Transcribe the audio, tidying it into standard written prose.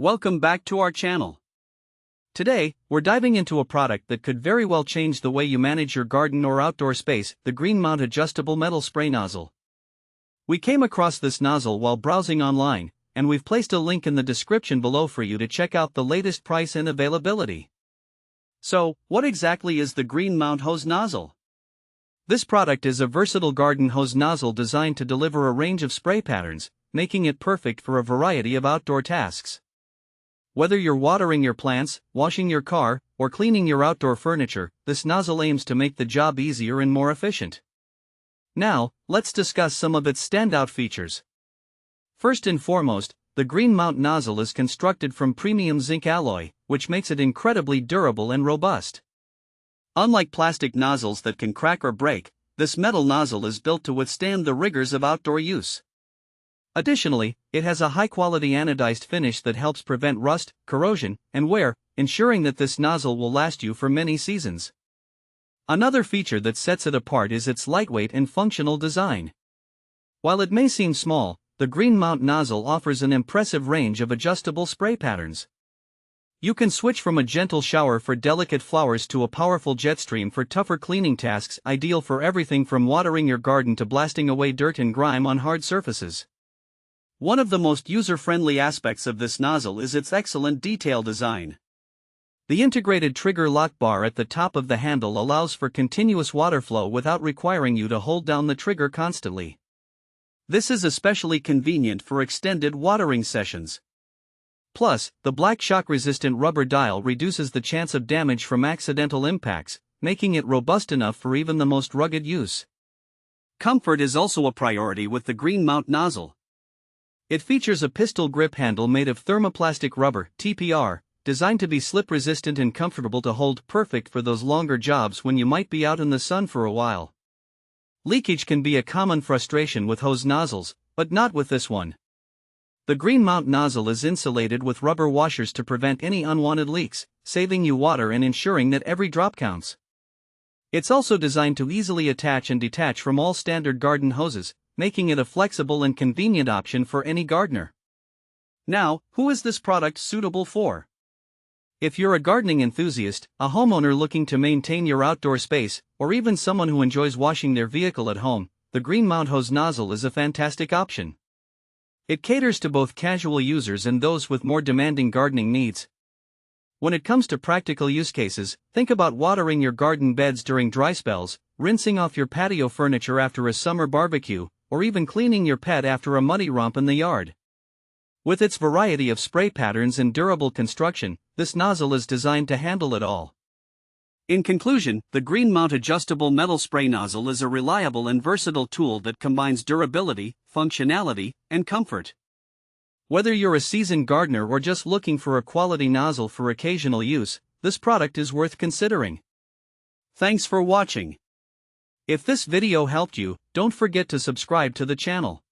Welcome back to our channel. Today, we're diving into a product that could very well change the way you manage your garden or outdoor space, the Green Mount Adjustable Metal Spray Nozzle. We came across this nozzle while browsing online, and we've placed a link in the description below for you to check out the latest price and availability. So, what exactly is the Green Mount Hose Nozzle? This product is a versatile garden hose nozzle designed to deliver a range of spray patterns, making it perfect for a variety of outdoor tasks. Whether you're watering your plants, washing your car, or cleaning your outdoor furniture, this nozzle aims to make the job easier and more efficient. Now, let's discuss some of its standout features. First and foremost, the Green Mount nozzle is constructed from premium zinc alloy, which makes it incredibly durable and robust. Unlike plastic nozzles that can crack or break, this metal nozzle is built to withstand the rigors of outdoor use. Additionally, it has a high-quality anodized finish that helps prevent rust, corrosion, and wear, ensuring that this nozzle will last you for many seasons. Another feature that sets it apart is its lightweight and functional design. While it may seem small, the Green Mount nozzle offers an impressive range of adjustable spray patterns. You can switch from a gentle shower for delicate flowers to a powerful jet stream for tougher cleaning tasks, ideal for everything from watering your garden to blasting away dirt and grime on hard surfaces. One of the most user-friendly aspects of this nozzle is its excellent detail design. The integrated trigger lock bar at the top of the handle allows for continuous water flow without requiring you to hold down the trigger constantly. This is especially convenient for extended watering sessions. Plus, the black shock-resistant rubber dial reduces the chance of damage from accidental impacts, making it robust enough for even the most rugged use. Comfort is also a priority with the Green Mount nozzle. It features a pistol grip handle made of thermoplastic rubber (TPR), designed to be slip-resistant and comfortable to hold, perfect for those longer jobs when you might be out in the sun for a while. Leakage can be a common frustration with hose nozzles, but not with this one. The Green Mount nozzle is insulated with rubber washers to prevent any unwanted leaks, saving you water and ensuring that every drop counts. It's also designed to easily attach and detach from all standard garden hoses, making it a flexible and convenient option for any gardener. Now, who is this product suitable for? If you're a gardening enthusiast, a homeowner looking to maintain your outdoor space, or even someone who enjoys washing their vehicle at home, the Green Mount Hose Nozzle is a fantastic option. It caters to both casual users and those with more demanding gardening needs. When it comes to practical use cases, think about watering your garden beds during dry spells, rinsing off your patio furniture after a summer barbecue, or even cleaning your pet after a muddy romp in the yard. With its variety of spray patterns and durable construction, this nozzle is designed to handle it all. In conclusion, the Green Mount Adjustable Metal Spray Nozzle is a reliable and versatile tool that combines durability, functionality, and comfort. Whether you're a seasoned gardener or just looking for a quality nozzle for occasional use, this product is worth considering. Thanks for watching. If this video helped you, don't forget to subscribe to the channel.